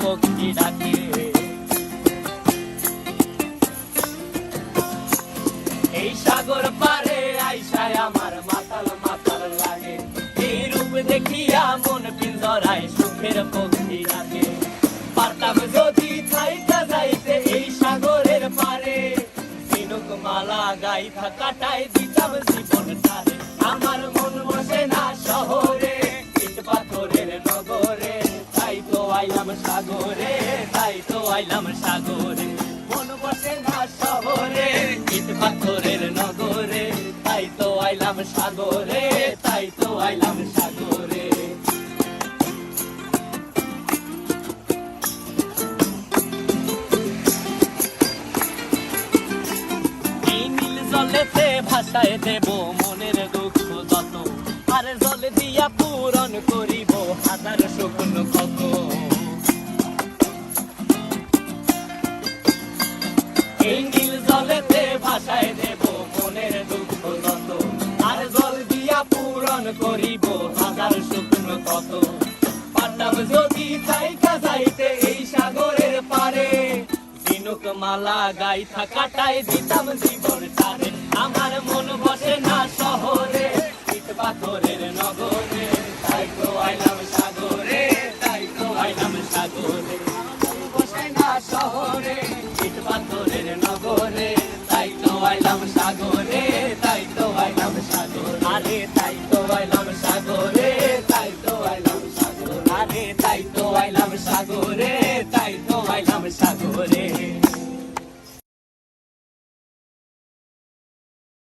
পক্ষী ডাকে। এই সাগর পারে আইসায় আমার মাতাল মাতাল লাগে, এই রূপ দেখিয়া মন পিঞ্জরায় সুখের পক্ষী ডাকে। পারতাম যদি থাইকা যাইতে এই সাগরের পারে, ঝিনুক মালা গাইথা কাটাই দিতাম জীবনটারে। আমার মন বসে না শহরে, ইট পাথরের নগরে, তাই তো আইলাম সাগরে, তাই তো আইলাম সাগরে। মন বসে না শহরে, ইট পাথরের নগরে, তাই তো আইলাম সাগরে, তাই তো আইলাম সাগরে। জলেতে ভাসায় দেব মনের দুঃখ যত, আর জল দিয়া পূরণ করিব হাজার স্বপ্ন কত। এই নীল জলেতে ভাসায় দেব মনের দুঃখ যত, আর জল দিয়া পূরণ করিব হাজার স্বপ্ন কত। পারতাম যদি থাইকা যাইতে এই সাগরের পারে, ঝিনুক মালা গাইথা কাটাই দিতাম জীবনটারে। আমার মন বসে না শহরে, ইট পাথরের নগরে, তাই তো আইলাম সাগরে, তাই তো আইলাম সাগরে। মন বসে না শহরে, ইট পাথরের নগরে, তাই তো আইলাম সাগরে, তাই তো আইলাম সাগরে। আরে তাই তো আইলাম সাগরে, তাই তো আইলাম সাগরে। আরে তাই তো আইলাম সাগরে।